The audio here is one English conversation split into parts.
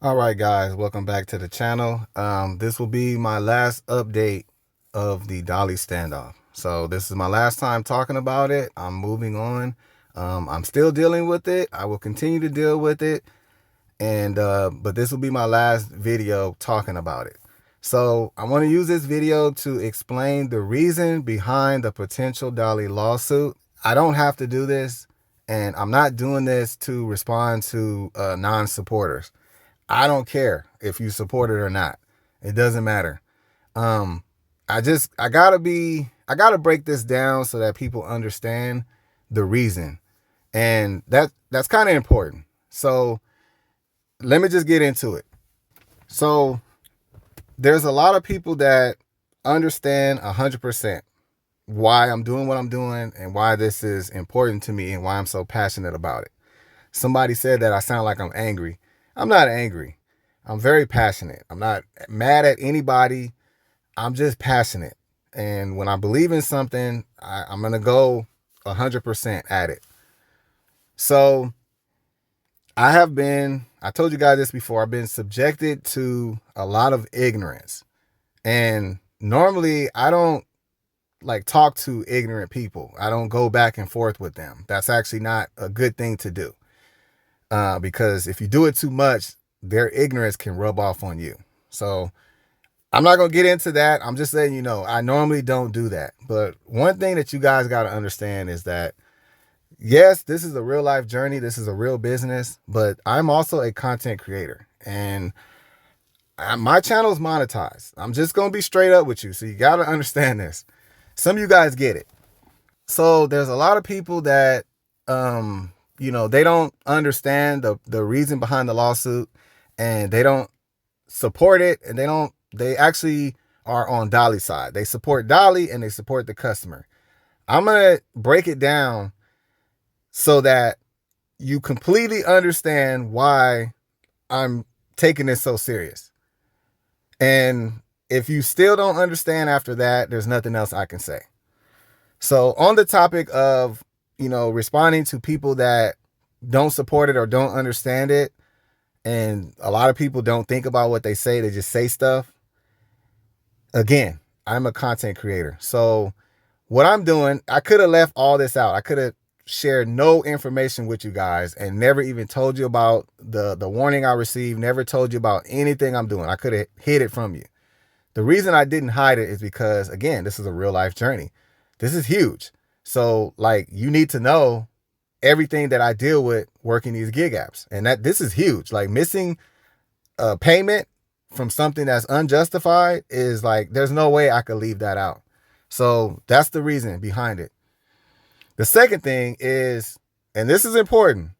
All right, guys, welcome back to the channel. This will be my last update of the Dolly standoff. So this is my last time talking about it. I'm moving on. I'm still dealing with it. I will continue to deal with it. And but this will be my last video talking about it. So I want to use this video to explain the reason behind the potential Dolly lawsuit. I don't have to do this, and I'm not doing this to respond to non-supporters. I don't care if you support it or not. It doesn't matter. Um, I gotta break this down so that people understand the reason. And that's kind of important. So let me just get into it. So there's a lot of people that understand 100% why I'm doing what I'm doing and why this is important to me and why I'm so passionate about it. Somebody said that I sound like I'm angry. I'm not angry. I'm very passionate. I'm not mad at anybody. I'm just passionate. And when I believe in something, I'm going to go 100% at it. So I told you guys this before, I've been subjected to a lot of ignorance. And normally I don't like talk to ignorant people. I don't go back and forth with them. That's actually not a good thing to do. Because if you do it too much, their ignorance can rub off on you. So I'm not going to get into that. I'm just letting you know, I normally don't do that. But one thing that you guys got to understand is that, yes, this is a real life journey. This is a real business, but I'm also a content creator and my channel is monetized. I'm just going to be straight up with you. So you got to understand this. Some of you guys get it. So there's a lot of people that, they don't understand the reason behind the lawsuit and they don't support it, and they actually are on Dolly's side. They support Dolly and they support the customer. I'm going to break it down so that you completely understand why I'm taking this so serious. And if you still don't understand after that, there's nothing else I can say. So on the topic of, responding to people that don't support it or don't understand it, and a lot of people don't think about what they say, they just say stuff. Again, I'm a content creator. So what I'm doing, I could have left all this out. I could have shared no information with you guys and never even told you about the warning I received, never told you about anything I'm doing. I could have hid it from you. The reason I didn't hide it is because, again, this is a real life journey. This is huge. So you need to know everything that I deal with working these gig apps. And this is huge. Like missing a payment from something that's unjustified is there's no way I could leave that out. So that's the reason behind it. The second thing is, and this is important,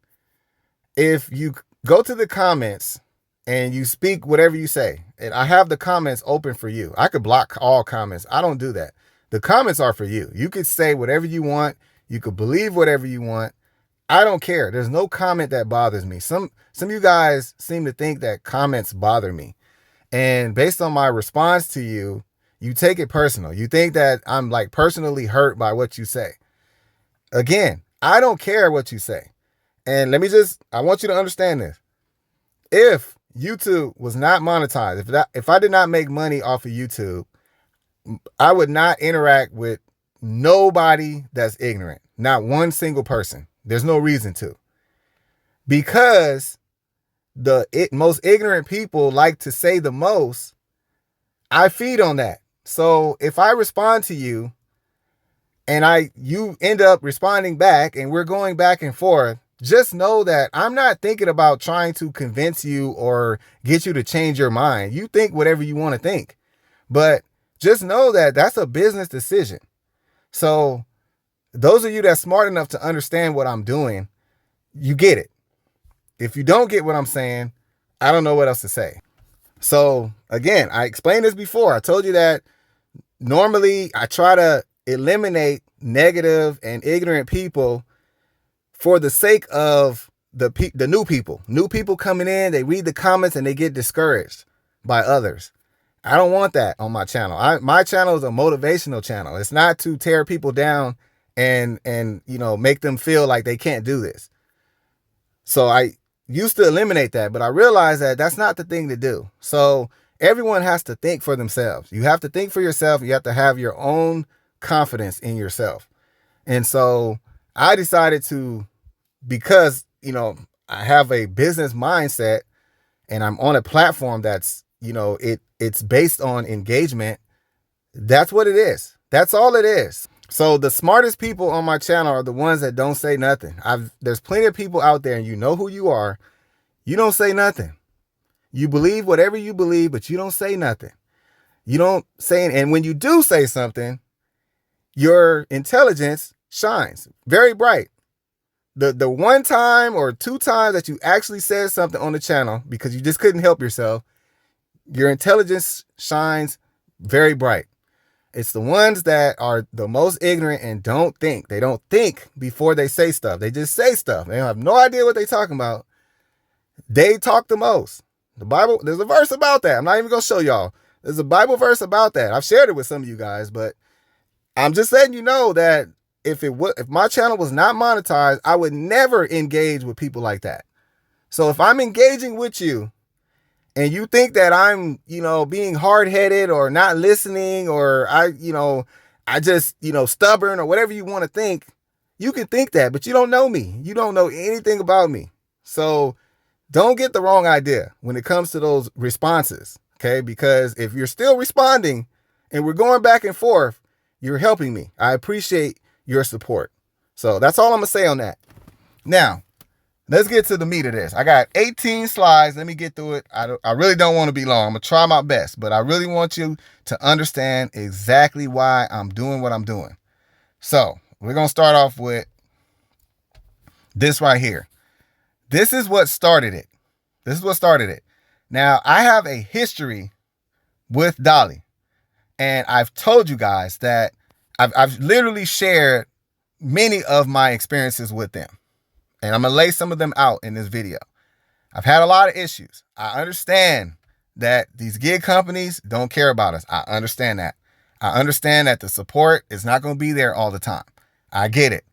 if you go to the comments and you speak whatever you say, and I have the comments open for you. I could block all comments. I don't do that. The comments are for you. You could say whatever you want. You could believe whatever you want. I don't care. There's no comment that bothers me. Some of you guys seem to think that comments bother me. And based on my response to you, you take it personal. You think that I'm personally hurt by what you say. Again, I don't care what you say. And I want you to understand this. If YouTube was not monetized, if I did not make money off of YouTube, I would not interact with nobody that's ignorant. Not one single person. There's no reason to. Because most ignorant people like to say the most. I feed on that. So if I respond to you and you end up responding back and we're going back and forth, just know that I'm not thinking about trying to convince you or get you to change your mind. You think whatever you want to think. But just know that that's a business decision. So those of you that's smart enough to understand what I'm doing, you get it. If you don't get what I'm saying, I don't know what else to say. So again, I explained this before. I told you that normally I try to eliminate negative and ignorant people for the sake of the new people. New people coming in, they read the comments and they get discouraged by others. I don't want that on my channel. My channel is a motivational channel. It's not to tear people down and make them feel like they can't do this. So used to eliminate that, but I realized that that's not the thing to do. So everyone has to think for themselves. You have to think for yourself. You have to have your own confidence in yourself. And so I decided to, because, I have a business mindset and I'm on a platform that's, it's based on engagement. That's what it is. That's all it is. So the smartest people on my channel are the ones that don't say nothing. There's plenty of people out there, and you know who you are. You don't say nothing. You believe whatever you believe, but you don't say nothing. You don't say, and when you do say something, your intelligence shines very bright. The one time or two times that you actually said something on the channel because you just couldn't help yourself, your intelligence shines very bright. It's the ones that are the most ignorant and don't think. They don't think before they say stuff. They just say stuff. They have no idea what they're talking about. They talk the most. The Bible, there's a verse about that. I'm not even going to show y'all. There's a Bible verse about that. I've shared it with some of you guys, but I'm just letting you know that if my channel was not monetized, I would never engage with people like that. So if I'm engaging with you and you think that I'm, being hard-headed or not listening, or I just, stubborn or whatever you want to think, you can think that, but you don't know me. You don't know anything about me. So don't get the wrong idea when it comes to those responses, okay? Because if you're still responding and we're going back and forth, you're helping me. I appreciate your support. So that's all I'm going to say on that. Now, let's get to the meat of this. I got 18 slides. Let me get through it. I really don't want to be long. I'm going to try my best, but I really want you to understand exactly why I'm doing what I'm doing. So we're going to start off with this right here. This is what started it. Now, I have a history with Dolly, and I've told you guys that I've literally shared many of my experiences with them. And I'm going to lay some of them out in this video. I've had a lot of issues. I understand that these gig companies don't care about us. I understand that. I understand that the support is not going to be there all the time. I get it.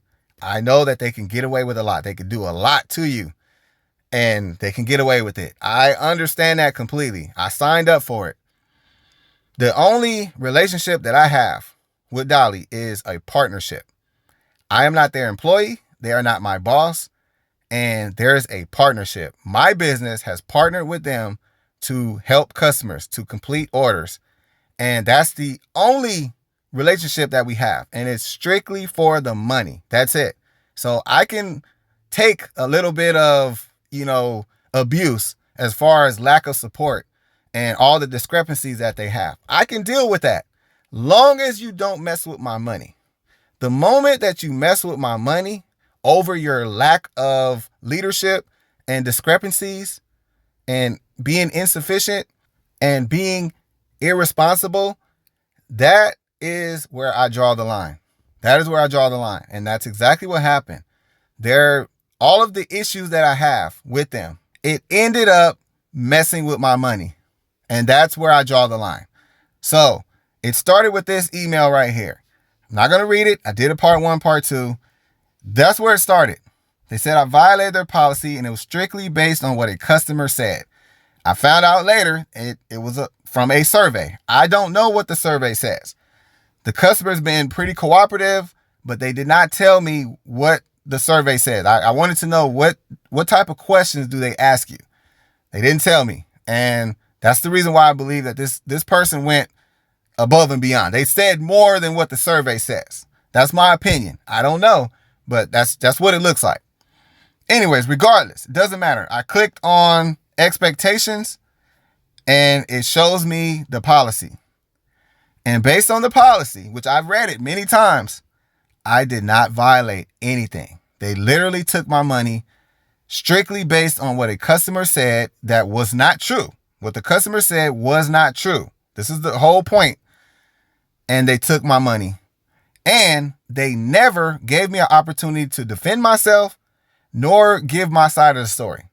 I know that they can get away with a lot. They can do a lot to you and they can get away with it. I understand that completely. I signed up for it. The only relationship that I have with Dolly is a partnership. I am not their employee. They are not my boss. And there's a partnership. My business has partnered with them to help customers to complete orders. And that's the only relationship that we have. And it's strictly for the money. That's it. So I can take a little bit of, abuse as far as lack of support and all the discrepancies that they have. I can deal with that long as you don't mess with my money. The moment that you mess with my money over your lack of leadership and discrepancies and being insufficient and being irresponsible, that is where I draw the line. That is where I draw the line. And that's exactly what happened. All of the issues that I have with them, it ended up messing with my money. And that's where I draw the line. So it started with this email right here. I'm not going to read it. I did a part 1, part 2. That's where it started. They said I violated their policy and it was strictly based on what a customer said. I found out later it was from a survey. I don't know what the survey says. The customer's been pretty cooperative, but they did not tell me what the survey said. I wanted to know what type of questions do they ask you? They didn't tell me. And that's the reason why I believe that this person went above and beyond. They said more than what the survey says. That's my opinion. I don't know, but that's what it looks like. Anyways, regardless, it doesn't matter. I clicked on expectations and it shows me the policy. And based on the policy, which I've read it many times, I did not violate anything. They literally took my money strictly based on what a customer said that was not true. What the customer said was not true. This is the whole point. And they took my money. And they never gave me an opportunity to defend myself nor give my side of the story.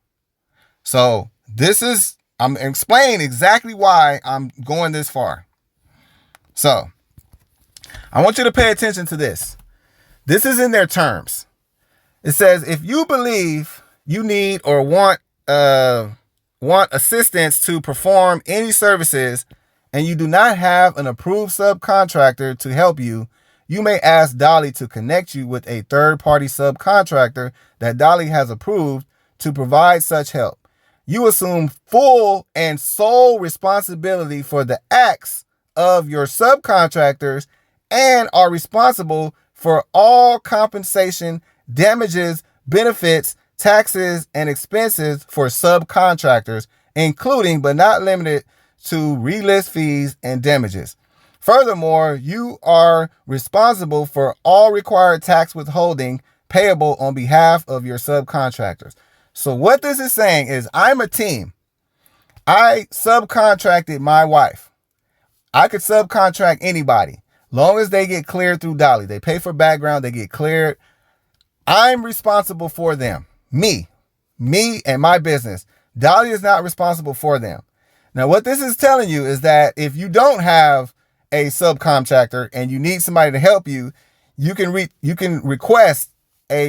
So I'm explaining exactly why I'm going this far. So I want you to pay attention to this. This is in their terms. It says, if you believe you need or want want assistance to perform any services and you do not have an approved subcontractor to help you, you may ask Dolly to connect you with a third-party subcontractor that Dolly has approved to provide such help. You assume full and sole responsibility for the acts of your subcontractors and are responsible for all compensation, damages, benefits, taxes, and expenses for subcontractors, including but not limited to relist fees and damages. Furthermore, you are responsible for all required tax withholding payable on behalf of your subcontractors. So what this is saying is I'm a team. I subcontracted my wife. I could subcontract anybody, long as they get cleared through Dolly. They pay for background, they get cleared. I'm responsible for them. Me and my business. Dolly is not responsible for them. Now, what this is telling you is that if you don't have a subcontractor and you need somebody to help you, you can request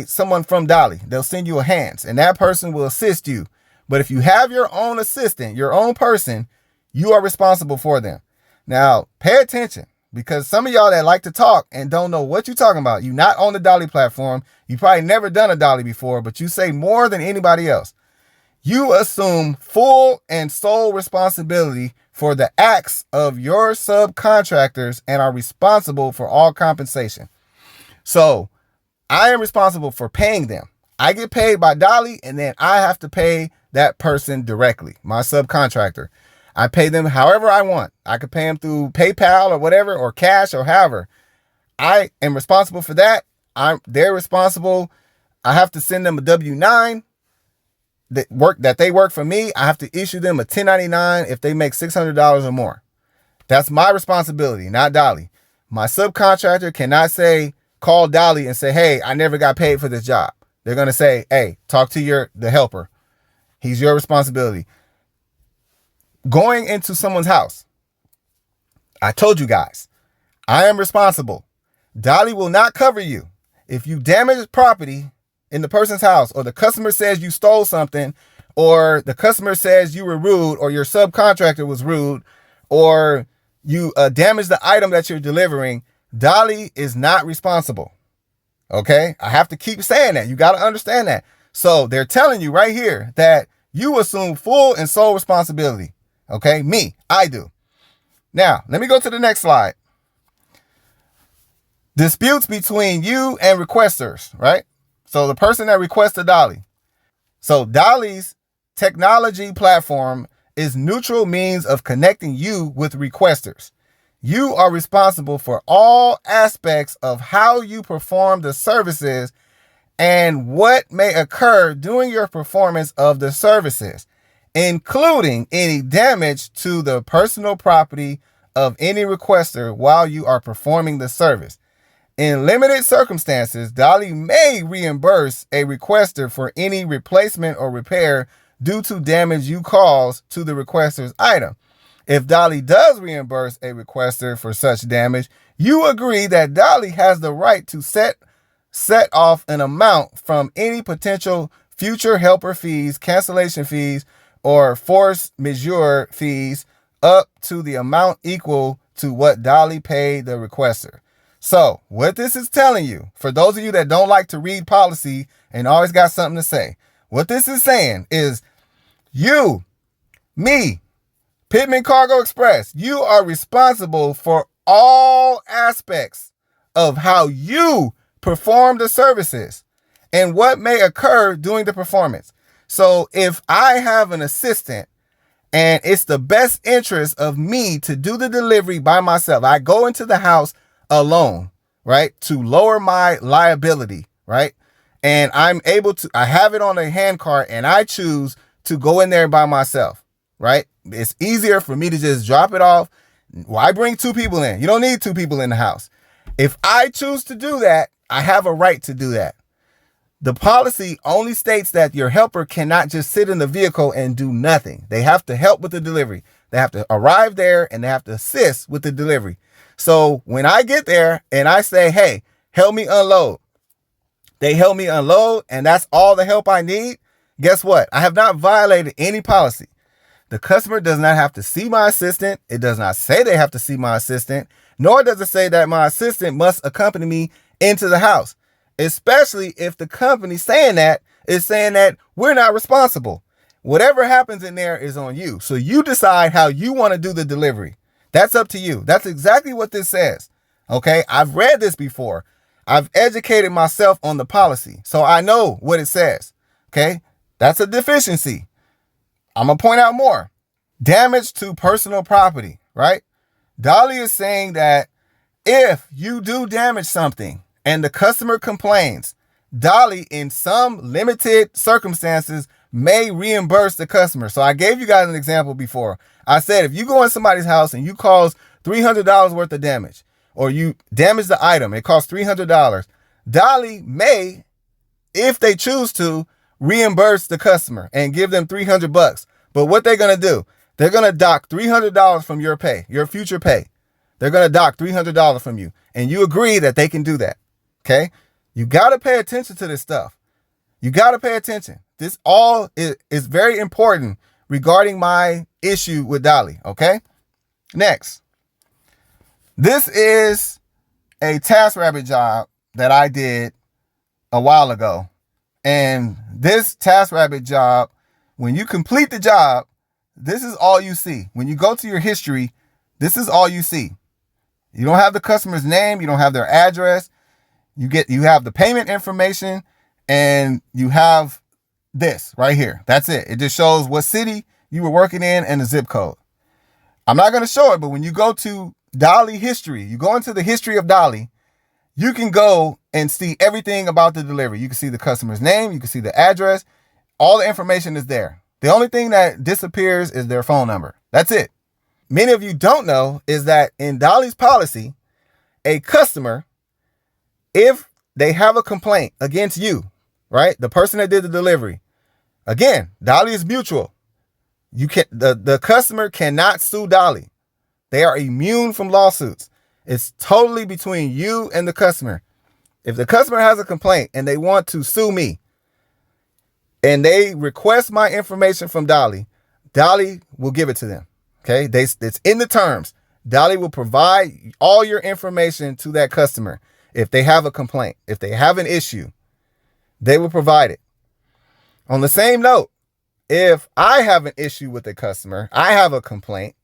someone from Dolly. They'll send you a hands, and that person will assist you. But if you have your own assistant, your own person, you are responsible for them. Now, pay attention, because some of y'all that like to talk and don't know what you're talking about, you're not on the Dolly platform. You probably never done a Dolly before, but you say more than anybody else. You assume full and sole responsibility for the acts of your subcontractors and are responsible for all compensation. So I am responsible for paying them. I get paid by Dolly, and then I have to pay that person directly, my subcontractor. I pay them however I want. I could pay them through PayPal or whatever, or cash, or however. I am responsible for that. They're responsible. I have to send them a W-9 that they work for me. I have to issue them a 1099 if they make $600 or more. That's my responsibility, not Dolly. My subcontractor cannot call Dolly and say, hey, I never got paid for this job. They're going to say, hey, talk to the helper. He's your responsibility. Going into someone's house, I told you guys, I am responsible. Dolly will not cover you. If you damage property in the person's house, or the customer says you stole something, or the customer says you were rude, or your subcontractor was rude, or you damaged the item that you're delivering, Dolly is not responsible. Okay? I have to keep saying that. You got to understand that. So they're telling you right here that you assume full and sole responsibility. Okay? I do. Now, let me go to the next slide. Disputes between you and requesters, right? So the person that requested Dolly. So Dolly's technology platform is neutral means of connecting you with requesters. You are responsible for all aspects of how you perform the services and what may occur during your performance of the services, including any damage to the personal property of any requester while you are performing the service. In limited circumstances, Dolly may reimburse a requester for any replacement or repair due to damage you cause to the requester's item. If Dolly does reimburse a requester for such damage, you agree that Dolly has the right to set off an amount from any potential future helper fees, cancellation fees, or force majeure fees up to the amount equal to what Dolly paid the requester. So what this is telling you, for those of you that don't like to read policy and always got something to say, what this is saying is you, me, Pittman Cargo Express, you are responsible for all aspects of how you perform the services and what may occur during the performance. So if I have an assistant and it's the best interest of me to do the delivery by myself, I go into the house alone, right, to lower my liability, right? And I have it on a hand cart and I choose to go in there by myself, right? It's easier for me to just drop it off. Why bring two people in? You don't need two people in the house. If I choose to do that, I have a right to do that. The policy only states that your helper cannot just sit in the vehicle and do nothing. They have to help with the delivery. They have to arrive there and they have to assist with the delivery. So when I get there and I say, hey, help me unload, they help me unload, and that's all the help I need. Guess what? I have not violated any policy. The customer does not have to see my assistant. It does not say they have to see my assistant, nor does it say that my assistant must accompany me into the house, especially if the company saying that is saying that we're not responsible. Whatever happens in there is on you. So you decide how you want to do the delivery. That's up to you. That's exactly what this says. Okay, I've read this before. I've educated myself on the policy, so I know what it says. Okay, that's a deficiency. I'm going to point out more. Damage to personal property, right? Dolly is saying that if you do damage something and the customer complains, Dolly, in some limited circumstances, may reimburse the customer. So I gave you guys an example before. I said if you go in somebody's house and you cause $300 worth of damage, or you damage the item, it costs $300, Dolly may, if they choose to, reimburse the customer and give them $300. But what they're going to do, they're going to dock $300 from your pay, your future pay. They're going to dock $300 from you. And you agree that they can do that. Okay? You got to pay attention to this stuff. You got to pay attention. This all is very important regarding my issue with Dolly. Okay? Next. This is a TaskRabbit job that I did a while ago. And this TaskRabbit job, when you complete the job, this is all you see. When you go to your history, this is all you see. You don't have the customer's name. You don't have their address. You have the payment information, and you have this right here. That's it. It just shows what city you were working in and the zip code. I'm not going to show it, but when you go to Dolly history, you go into the history of Dolly, you can go and see everything about the delivery. You can see the customer's name. You can see the address. All the information is there. The only thing that disappears is their phone number. That's it. Many of you don't know is that in Dolly's policy, a customer, if they have a complaint against you, right? The person that did the delivery, again, Dolly is mutual. The customer cannot sue Dolly. They are immune from lawsuits. It's totally between you and the customer. If the customer has a complaint and they want to sue me and they request my information from Dolly, Dolly will give it to them. Okay? It's in the terms. Dolly will provide all your information to that customer. If they have a complaint, if they have an issue, they will provide it. On the same note, if I have an issue with a customer, I have a complaint,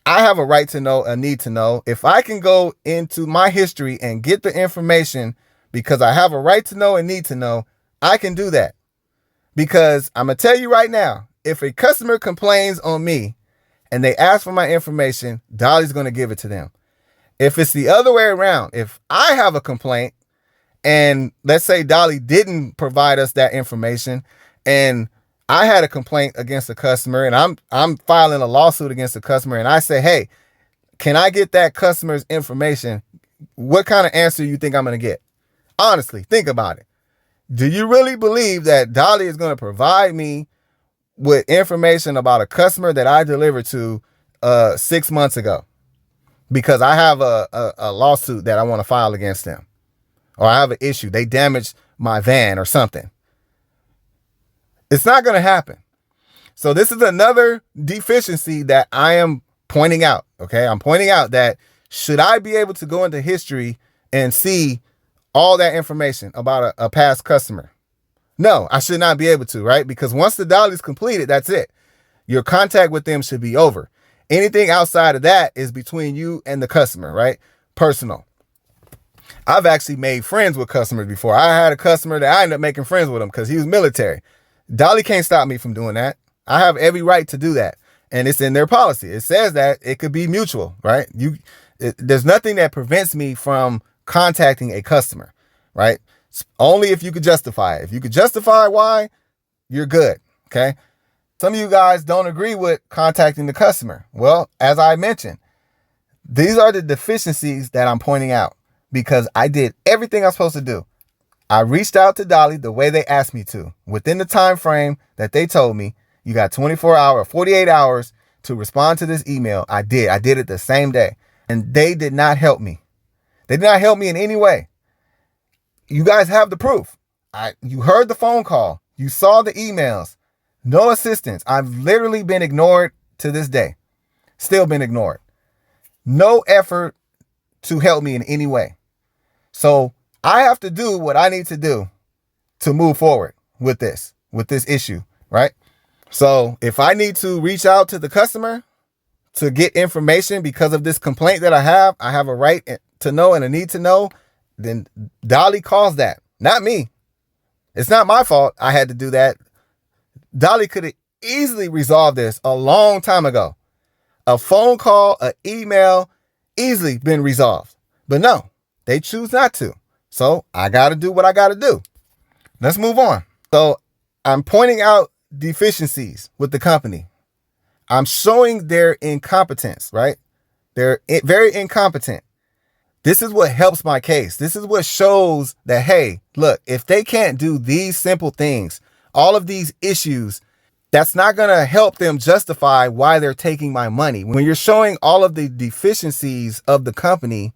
I have a right to know, a need to know. If I can go into my history and get the information because I have a right to know and need to know, I can do that. Because I'm going to tell you right now, if a customer complains on me and they ask for my information, Dolly's going to give it to them. If it's the other way around, if I have a complaint and let's say Dolly didn't provide us that information and I had a complaint against a customer and I'm filing a lawsuit against the customer and I say, hey, can I get that customer's information? What kind of answer you think I'm going to get? Honestly, think about it. Do you really believe that Dolly is going to provide me with information about a customer that I delivered to 6 months ago? Because I have a lawsuit that I want to file against them. Or I have an issue. They damaged my van or something. It's not going to happen. So this is another deficiency that I am pointing out. Okay. I'm pointing out that should I be able to go into history and see all that information about a past customer? No, I should not be able to, right? Because once the Dolly's completed, that's it. Your contact with them should be over. Anything outside of that is between you and the customer, right? Personal. I've actually made friends with customers before. I had a customer that I ended up making friends with him because he was military. Dolly can't stop me from doing that. I have every right to do that. And it's in their policy. It says that it could be mutual, right? There's nothing that prevents me from contacting a customer, right? It's only if you could justify it. If you could justify why, you're good, okay? Some of you guys don't agree with contacting the customer. Well, as I mentioned, these are the deficiencies that I'm pointing out because I did everything I'm supposed to do. I reached out to Dolly the way they asked me to. Within the time frame that they told me, you got 48 hours to respond to this email. I did it the same day. And they did not help me. They did not help me in any way. You guys have the proof. You heard the phone call. You saw the emails. No assistance. I've literally been ignored to this day. Still been ignored. No effort to help me in any way. So I have to do what I need to do to move forward with this issue, right? So if I need to reach out to the customer to get information because of this complaint that I have a right to know and a need to know, then Dolly calls that, not me. It's not my fault I had to do that. Dolly could have easily resolved this a long time ago. A phone call, an email, easily been resolved. But no, they choose not to. So I got to do what I got to do. Let's move on. So I'm pointing out deficiencies with the company. I'm showing their incompetence, right? They're very incompetent. This is what helps my case. This is what shows that, hey, look, if they can't do these simple things, all of these issues, that's not going to help them justify why they're taking my money. When you're showing all of the deficiencies of the company,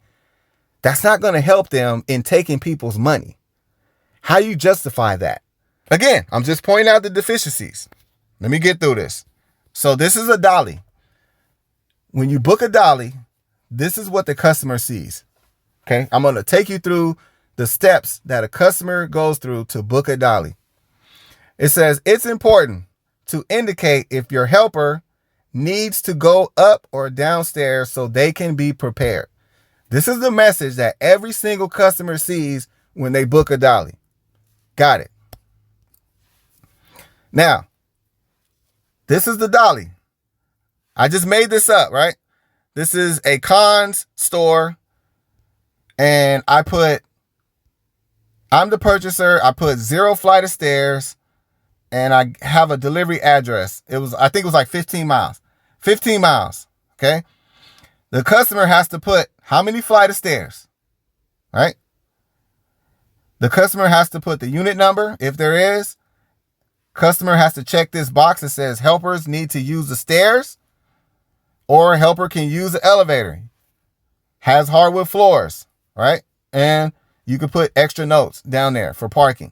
that's not going to help them in taking people's money. How you justify that? Again, I'm just pointing out the deficiencies. Let me get through this. So this is a Dolly. When you book a Dolly, this is what the customer sees. Okay, I'm going to take you through the steps that a customer goes through to book a Dolly. It says it's important to indicate if your helper needs to go up or downstairs so they can be prepared. This is the message that every single customer sees when they book a Dolly. Got it. Now, this is the Dolly. I just made this up, right? This is a Conn's store. And I'm the purchaser. I put 0 flight of stairs and I have a delivery address. I think it was like 15 miles. 15 miles. Okay. The customer has to put how many flight of stairs, right? The customer has to put the unit number, if there is. Customer has to check this box that says helpers need to use the stairs or a helper can use the elevator. Has hardwood floors. Right? And you can put extra notes down there for parking.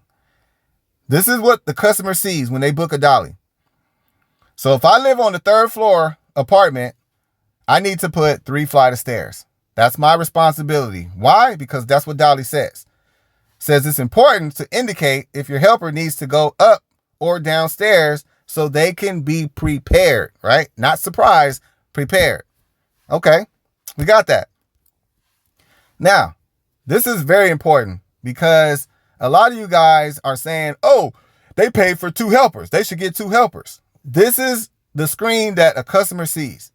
This is what the customer sees when they book a Dolly. So if I live on the 3rd floor apartment, I need to put 3 flight of stairs. That's my responsibility. Why? Because that's what Dolly says. Says it's important to indicate if your helper needs to go up or downstairs so they can be prepared, right? Not surprised, prepared. Okay, we got that. Now, this is very important because a lot of you guys are saying, oh, they paid for 2 helpers. They should get 2 helpers. This is the screen that a customer sees.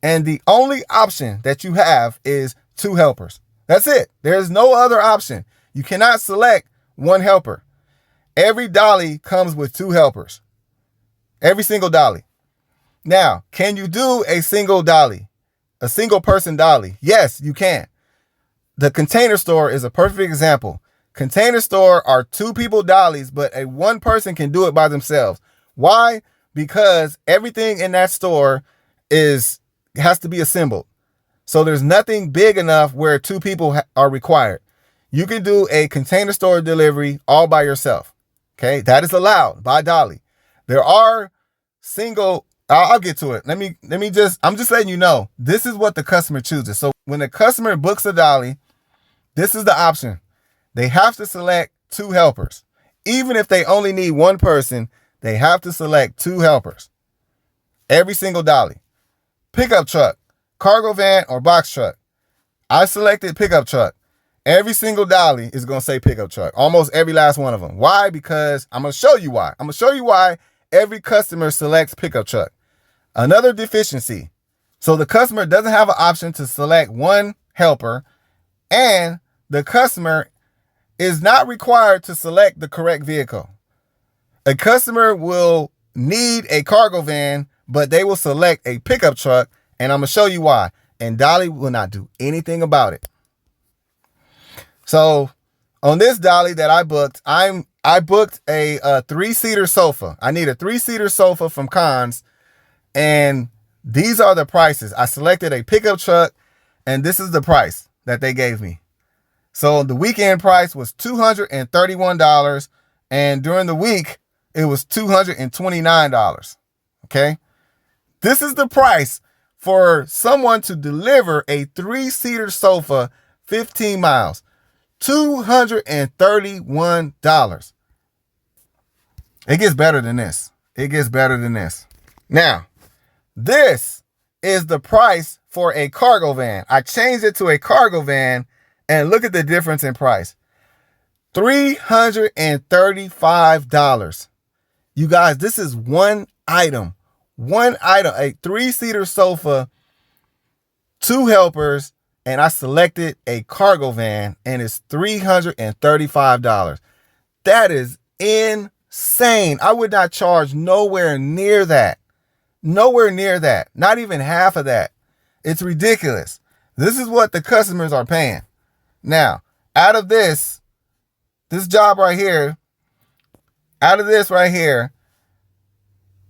And the only option that you have is 2 helpers. That's it. There's no other option. You cannot select 1 helper. Every Dolly comes with 2 helpers. Every single Dolly. Now, can you do a single Dolly? A single person Dolly? Yes, you can. The Container Store is a perfect example. Container Store are 2 people Dollies, but a 1 person can do it by themselves. Why? Because everything in that store has to be assembled. So there's nothing big enough where 2 people are required. You can do a Container Store delivery all by yourself. Okay, that is allowed by Dolly. There are single. I'll get to it. I'm just letting you know. This is what the customer chooses. So when the customer books a Dolly, this is the option. They have to select 2 helpers. Even if they only need 1 person, they have to select 2 helpers. Every single Dolly. Pickup truck, cargo van, or box truck. I selected pickup truck. Every single Dolly is going to say pickup truck. Almost every last one of them. Why? Because I'm going to show you why. I'm going to show you why every customer selects pickup truck. Another deficiency. So the customer doesn't have an option to select 1 helper, and the customer is not required to select the correct vehicle. A customer will need a cargo van, but they will select a pickup truck, and I'm going to show you why. And Dolly will not do anything about it. So on this Dolly that I booked, I booked a 3-seater sofa. I need a 3-seater sofa from Conn's, and these are the prices. I selected a pickup truck, and this is the price that they gave me. So the weekend price was $231, and during the week, it was $229. Okay. This is the price for someone to deliver a 3-seater sofa 15 miles. $231. It gets better than this. It gets better than this. Now, this is the price for a cargo van. I changed it to a cargo van, and look at the difference in price. $335. You guys, this is one item. One item, a 3-seater sofa, 2 helpers, and I selected a cargo van, and it's $335. That is insane. I would not charge nowhere near that. Nowhere near that. Not even half of that. It's ridiculous. This is what the customers are paying. Now, out of this job right here, out of this right here,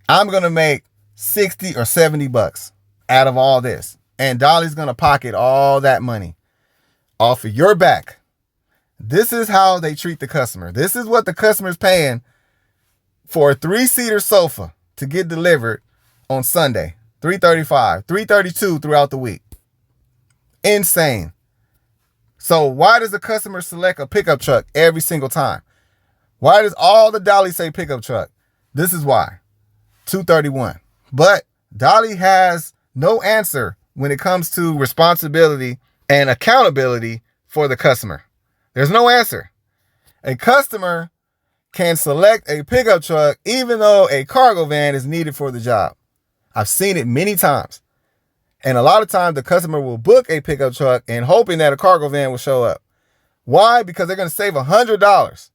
I'm going to make 60 or 70 bucks out of all this. And Dolly's going to pocket all that money off of your back. This is how they treat the customer. This is what the customer's paying for a 3-seater sofa to get delivered on Sunday. $335, $332 throughout the week. Insane. So why does the customer select a pickup truck every single time? Why does all the Dolly say pickup truck? This is why. $231. But Dolly has no answer when it comes to responsibility and accountability for the customer. There's no answer. A customer can select a pickup truck even though a cargo van is needed for the job. I've seen it many times. And a lot of times the customer will book a pickup truck and hoping that a cargo van will show up. Why? Because they're going to save $100.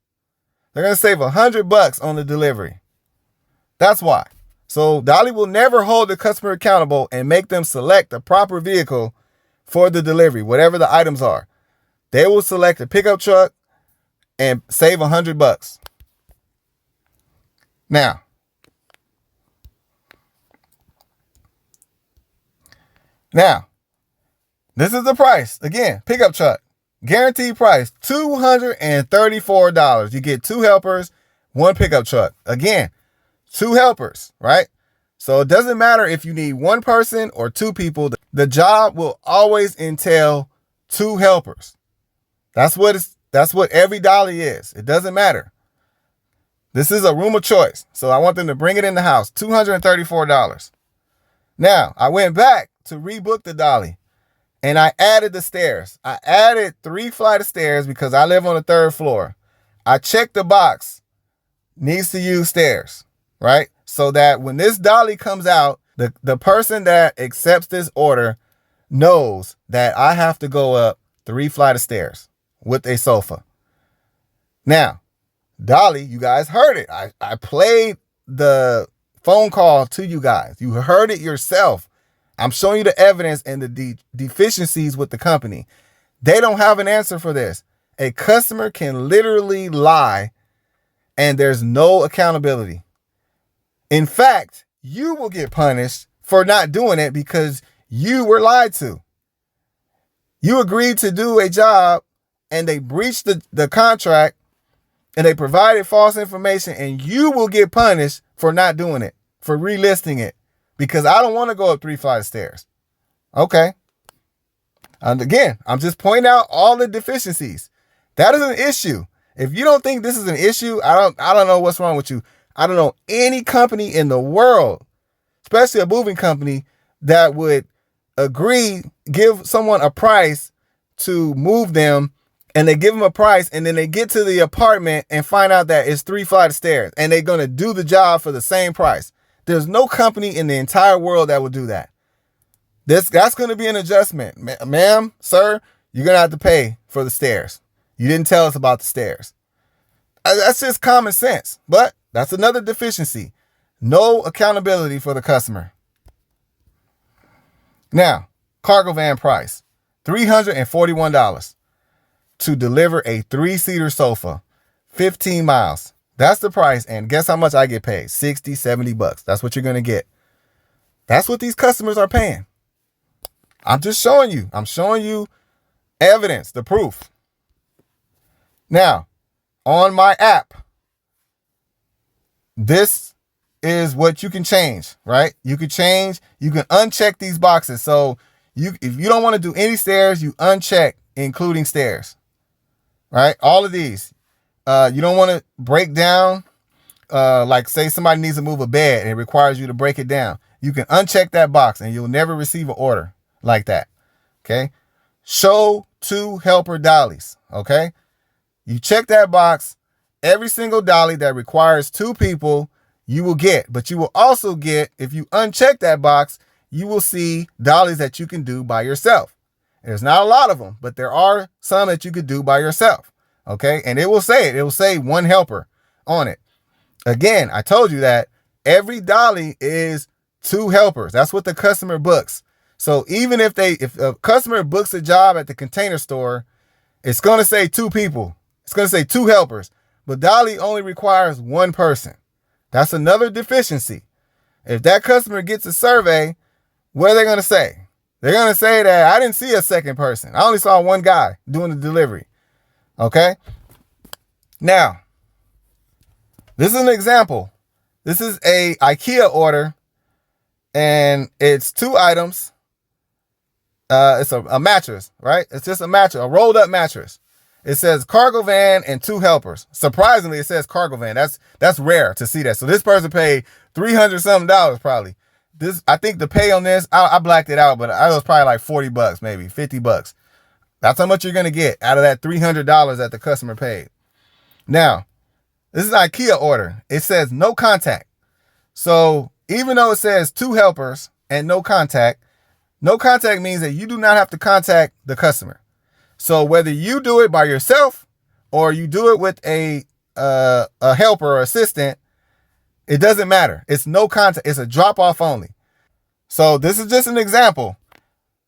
They're going to save $100 on the delivery. That's why. So Dolly will never hold the customer accountable and make them select the proper vehicle for the delivery, whatever the items are. They will select a pickup truck and save $100. Now, this is the price. Again, pickup truck. Guaranteed price, $234. You get 2 helpers, 1 pickup truck. Again, 2 helpers, right? So it doesn't matter if you need 1 person or 2 people. The job will always entail 2 helpers. That's what every Dolly is. It doesn't matter. This is a room of choice. So I want them to bring it in the house. $234. Now, I went back to rebook the Dolly and I added the stairs. I added 3 flight of stairs because I live on the 3rd floor. I checked the box, needs to use stairs, right? So that when this Dolly comes out, the person that accepts this order knows that I have to go up 3 flight of stairs with a sofa. Now, Dolly, you guys heard it. I played the phone call to you guys. You heard it yourself. I'm showing you the evidence and the deficiencies with the company. They don't have an answer for this. A customer can literally lie and there's no accountability. In fact, you will get punished for not doing it because you were lied to. You agreed to do a job and they breached the contract and they provided false information, and you will get punished for not doing it, for relisting it, because I don't want to go up 3 flight of stairs. Okay. And again, I'm just pointing out all the deficiencies. That is an issue. If you don't think this is an issue, I don't know what's wrong with you. I don't know any company in the world, especially a moving company, that would agree, give someone a price to move them, and they give them a price, and then they get to the apartment and find out that it's 3 flight of stairs, and they're going to do the job for the same price. There's no company in the entire world that will do that. That's going to be an adjustment. Ma'am, sir, you're going to have to pay for the stairs. You didn't tell us about the stairs. That's just common sense, but that's another deficiency. No accountability for the customer. Now, cargo van price, $341 to deliver a 3-seater sofa, 15 miles. That's the price. And guess how much I get paid? 60, 70 bucks. That's what you're going to get. That's what these customers are paying. I'm just showing you. I'm showing you evidence, the proof. Now, on my app, this is what you can change, right? You can uncheck these boxes. So if you don't want to do any stairs, you uncheck including stairs, right? All of these. You don't want to break down, like say somebody needs to move a bed and it requires you to break it down. You can uncheck that box and you'll never receive an order like that. Okay. Show 2 helper dollies. Okay. You check that box. Every single dolly that requires 2 people, you will get. But you will also get, if you uncheck that box, you will see dollies that you can do by yourself. There's not a lot of them, but there are some that you could do by yourself. Okay. And it will say it. It will say 1 helper on it. Again, I told you that every dolly is 2 helpers. That's what the customer books. So even if a customer books a job at the Container Store, it's going to say 2 people. It's going to say 2 helpers. But Dolly only requires 1 person. That's another deficiency. If that customer gets a survey, what are they going to say? They're going to say that I didn't see a second person. I only saw 1 guy doing the delivery. Okay? Now, this is an example. This is a IKEA order, and it's 2 items. It's a mattress, right? It's just a mattress, a rolled up mattress. It says cargo van and 2 helpers. Surprisingly, it says cargo van. That's rare to see that. So this person paid $300 something probably. I think the pay on this, I blacked it out, but it was probably like $40, maybe $50. That's how much you're gonna get out of that $300 that the customer paid. Now, this is an IKEA order. It says no contact. So even though it says 2 helpers and no contact means that you do not have to contact the customer. So whether you do it by yourself or you do it with a helper or assistant, it doesn't matter. It's no contact. It's a drop off only. So this is just an example.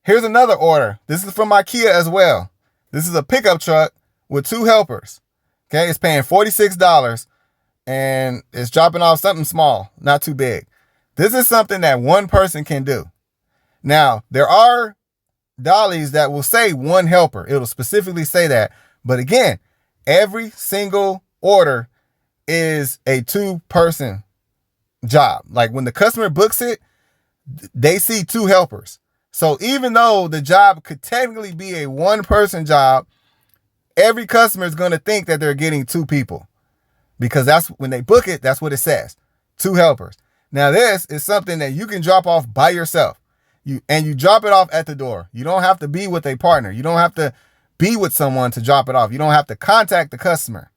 Here's another order. This is from IKEA as well. This is a pickup truck with 2 helpers. Okay, it's paying $46 and it's dropping off something small, not too big. This is something that 1 person can do. Now, there are dollies that will say 1 helper. It'll specifically say that. But again, every single order is a 2-person job. Like when the customer books it, they see 2 helpers. So even though the job could technically be a 1-person job, every customer is going to think that they're getting 2 people because that's when they book it. That's what it says. 2 helpers. Now this is something that you can drop off by yourself. You drop it off at the door. You don't have to be with a partner. You don't have to be with someone to drop it off. You don't have to contact the customer.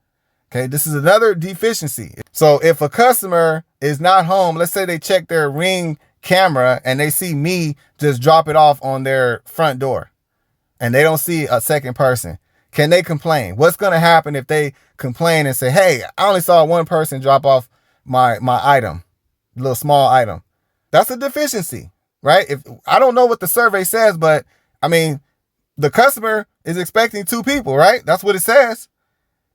Okay, this is another deficiency. So if a customer is not home, let's say they check their Ring camera and they see me just drop it off on their front door and they don't see a second person. Can they complain? What's going to happen if they complain and say, hey, I only saw 1 person drop off my item, little small item? That's a deficiency, right? If I don't know what the survey says, but I mean, the customer is expecting 2 people, right? That's what it says.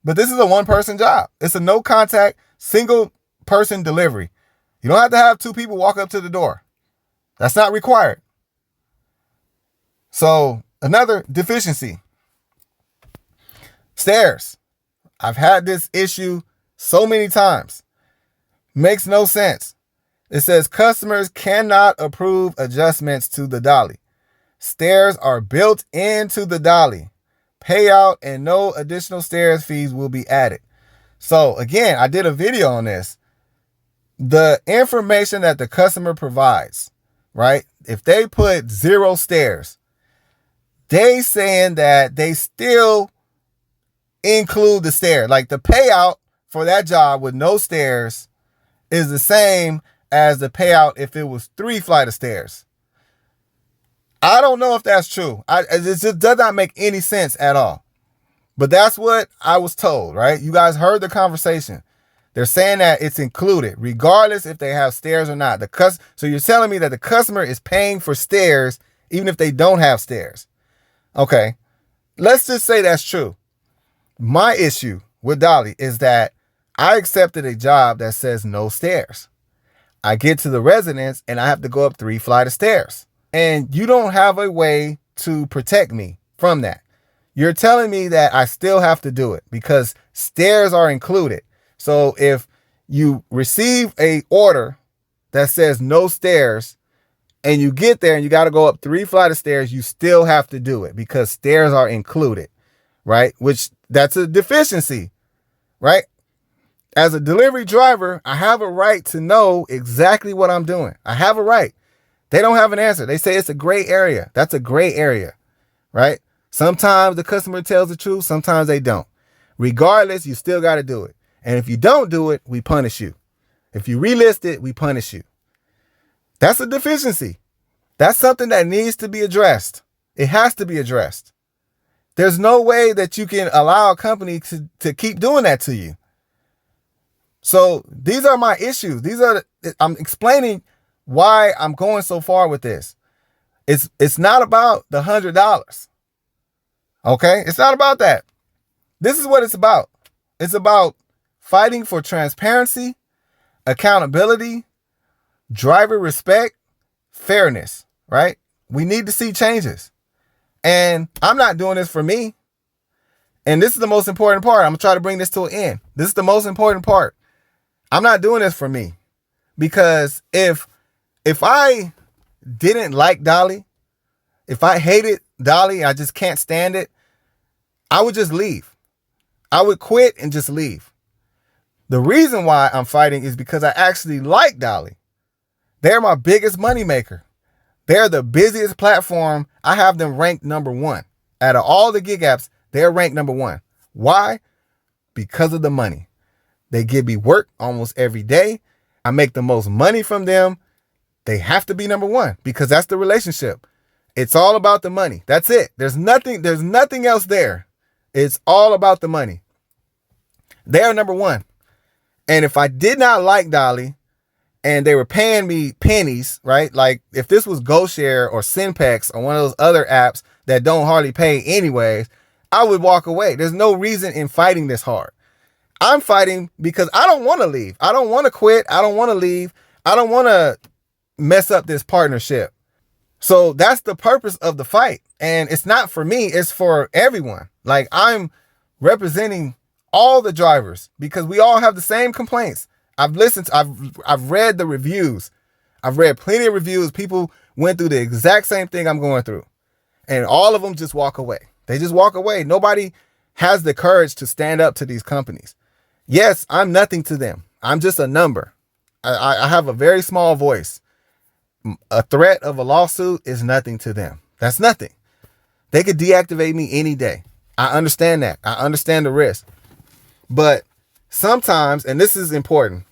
But this is a 1-person job. It's a no contact, single person delivery. You don't have to have 2 people walk up to the door. That's not required. So another deficiency. Stairs. I've had this issue so many times. Makes no sense. It says customers cannot approve adjustments to the dolly. Stairs are built into the dolly. Payout and no additional stairs fees will be added. So again, I did a video on this. The information that the customer provides, right? If they put 0 stairs, they saying that they still include the stair. Like the payout for that job with no stairs is the same as the payout if it was 3 flight of stairs. I don't know if that's true. It just does not make any sense at all. But that's what I was told, right? You guys heard the conversation. They're saying that it's included, regardless if they have stairs or not. So you're telling me that the customer is paying for stairs even if they don't have stairs. Okay, let's just say that's true. My issue with Dolly is that I accepted a job that says no stairs. I get to the residence and I have to go up 3 flight of stairs. And you don't have a way to protect me from that. You're telling me that I still have to do it because stairs are included. So if you receive a order that says no stairs, and you get there and you got to go up 3 flights of stairs, you still have to do it because stairs are included, right? Which that's a deficiency, right? As a delivery driver, I have a right to know exactly what I'm doing. I have a right. They don't have an answer. They say it's a gray area. That's a gray area, right? Sometimes the customer tells the truth. Sometimes they don't. Regardless, you still got to do it. And if you don't do it, we punish you. If you relist it, we punish you. That's a deficiency. That's something that needs to be addressed. It has to be addressed. There's no way that you can allow a company to keep doing that to you. So these are my issues. I'm explaining why I'm going so far with this. It's not about the $100. Okay? It's not about that. This is what it's about. It's about fighting for transparency, accountability, driver respect, fairness, right? We need to see changes. And I'm not doing this for me. And this is the most important part. I'm going to try to bring this to an end. This is the most important part. I'm not doing this for me. Because if I didn't like Dolly, if I hated Dolly, I just can't stand it, I would just leave. I would quit and just leave. The reason why I'm fighting is because I actually like Dolly. They're my biggest moneymaker. They're the busiest platform. I have them ranked number 1. Out of all the gig apps, they're ranked number 1. Why? Because of the money. They give me work almost every day. I make the most money from them. They have to be number 1 because that's the relationship. It's all about the money. That's it. There's nothing else there. It's all about the money. They're number 1. And if I did not like Dolly and they were paying me pennies, right? Like if this was GoShare or Synpex or one of those other apps that don't hardly pay anyways, I would walk away. There's no reason in fighting this hard. I'm fighting because I don't want to leave. I don't want to quit. I don't want to leave. I don't want to mess up this partnership. So that's the purpose of the fight. And it's not for me. It's for everyone. Like I'm representing all the drivers because we all have the same complaints. I've read the reviews. I've read plenty of reviews. People went through the exact same thing I'm going through. And all of them just walk away. They just walk away. Nobody has the courage to stand up to these companies. Yes, I'm nothing to them. I'm just a number. I have a very small voice. A threat of a lawsuit is nothing to them. That's nothing. They could deactivate me any day. I understand that. I understand the risk. But sometimes, and this is important.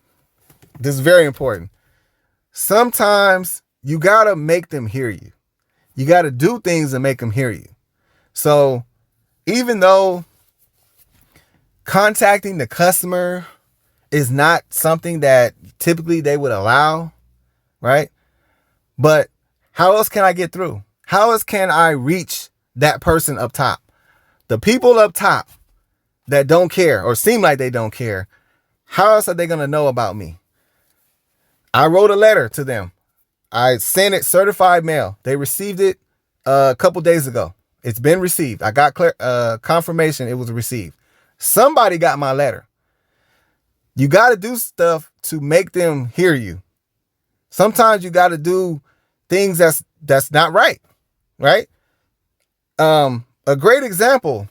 This is very important. Sometimes you got to make them hear you. You got to do things to make them hear you. So even though contacting the customer is not something that typically they would allow, right? But how else can I get through? How else can I reach that person up top? The people up top that don't care or seem like they don't care, how else are they going to know about me? I wrote a letter to them. I sent it certified mail. They received it a couple days ago. It's been received. I got confirmation it was received. Somebody got my letter. You got to do stuff to make them hear you. Sometimes you got to do things that's not right, right? A great example.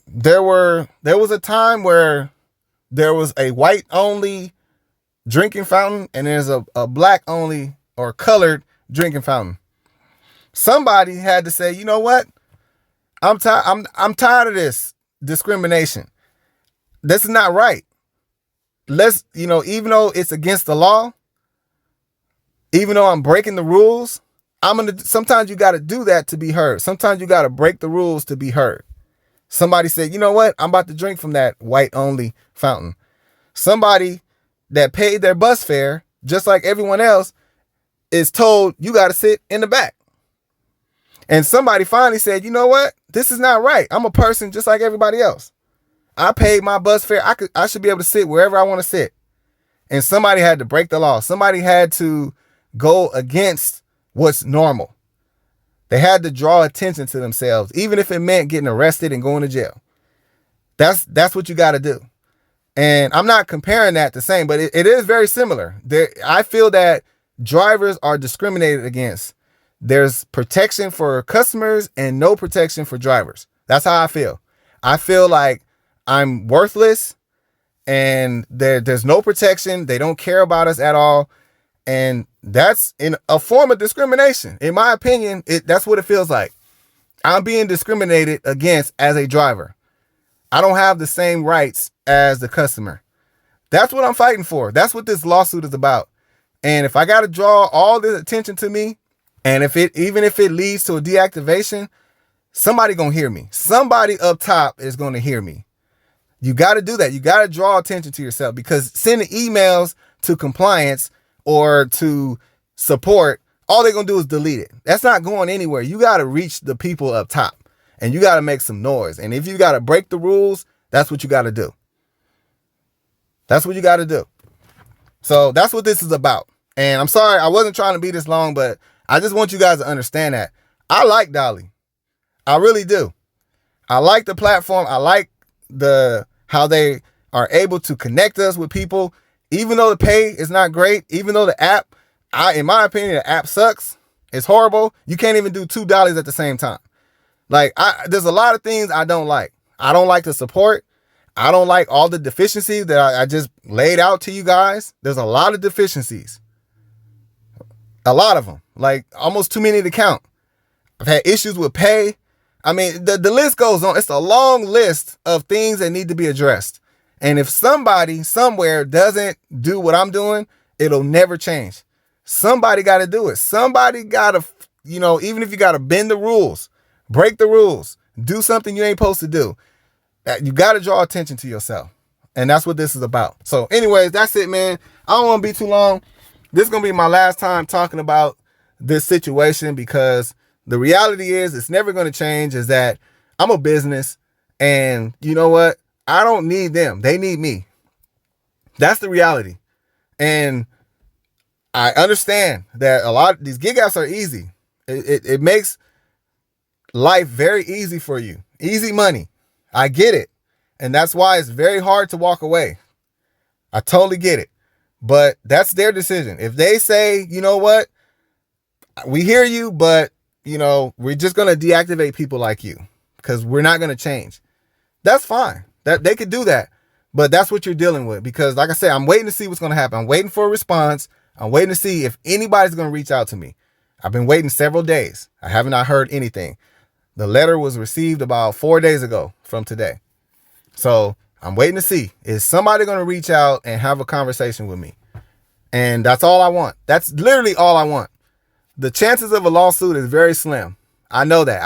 There was a time where there was a white only drinking fountain and there's a black only or colored drinking fountain. Somebody had to say, you know what? I'm tired of this discrimination. This is not right. Even though it's against the law, even though I'm breaking the rules, sometimes you got to do that to be heard. Sometimes you got to break the rules to be heard. Somebody said, you know what? I'm about to drink from that white only fountain. Somebody that paid their bus fare, just like everyone else, is told you got to sit in the back. And somebody finally said, you know what? This is not right. I'm a person just like everybody else. I paid my bus fare. I should be able to sit wherever I want to sit. And somebody had to break the law. Somebody had to go against what's normal. They had to draw attention to themselves, even if it meant getting arrested and going to jail. That's what you got to do. And I'm not comparing that the same, but it is very similar. I feel that drivers are discriminated against. There's protection for customers and no protection for drivers. That's how I feel. I feel like I'm worthless and there's no protection. They don't care about us at all. And that's in a form of discrimination. In my opinion, that's what it feels like. I'm being discriminated against as a driver. I don't have the same rights as the customer. That's what I'm fighting for. That's what this lawsuit is about. And if I got to draw all this attention to me, and even if it leads to a deactivation, somebody gonna hear me. Somebody up top is gonna hear me. You got to do that. You got to draw attention to yourself, because sending emails to compliance or to support, all they're going to do is delete it. That's not going anywhere. You got to reach the people up top and you got to make some noise. And if you got to break the rules, that's what you got to do. That's what you got to do. So that's what this is about. And I'm sorry, I wasn't trying to be this long, but I just want you guys to understand that I like Dolly. I really do. I like the platform. I like how they are able to connect us with people, even though the pay is not great, even though the app, in my opinion, the app sucks. It's horrible. You can't even do $2 at the same time. Like, there's a lot of things I don't like. I don't like the support. I don't like all the deficiencies that I just laid out to you guys. There's a lot of deficiencies. A lot of them. Like, almost too many to count. I've had issues with pay. I mean, the list goes on. It's a long list of things that need to be addressed. And if somebody somewhere doesn't do what I'm doing, it'll never change. Somebody got to do it. Somebody got to, even if you got to bend the rules, break the rules, do something you ain't supposed to do, you got to draw attention to yourself. And that's what this is about. So anyways, that's it, man. I don't want to be too long. This is going to be my last time talking about this situation, because the reality is it's never going to change, is that I'm a business, and you know what? I don't need them. They need me. That's the reality. And I understand that a lot of these gig apps are easy. It makes life very easy for you. Easy money. I get it. And that's why it's very hard to walk away. I totally get it. But that's their decision. If they say, you know what? We hear you, but we're just going to deactivate people like you because we're not going to change. That's fine. That they could do that. But that's what you're dealing with, because like I said, I'm waiting to see what's going to happen. I'm waiting for a response. I'm waiting to see if anybody's going to reach out to me. I've been waiting several days. I have not heard anything. The letter was received about 4 days ago from today. So I'm waiting to see, is somebody going to reach out and have a conversation with me? And that's all I want. That's literally all I want. The chances of a lawsuit is very slim. I know that.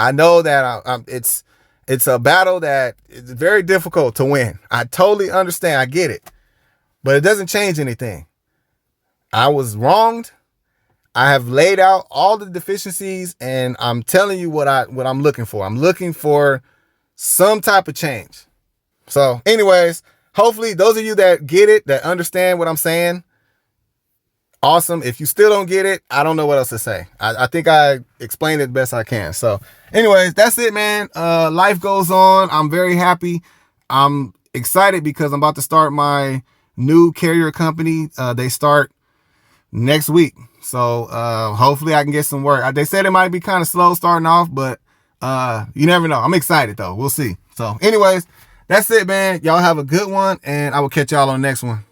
It's a battle that is very difficult to win. I totally understand. I get it. But it doesn't change anything. I was wronged. I have laid out all the deficiencies, and I'm telling you what I'm looking for. I'm looking for some type of change. So anyways, hopefully those of you that get it, that understand what I'm saying, awesome. If you still don't get it, I don't know what else to say. I think I explained it best I can. So anyways, that's it, man. Life goes on. I'm very happy. I'm excited because I'm about to start my new carrier company. They start next week. So hopefully I can get some work. They said it might be kind of slow starting off, but you never know. I'm excited though. We'll see. So anyways, that's it, man. Y'all have a good one, and I will catch y'all on the next one.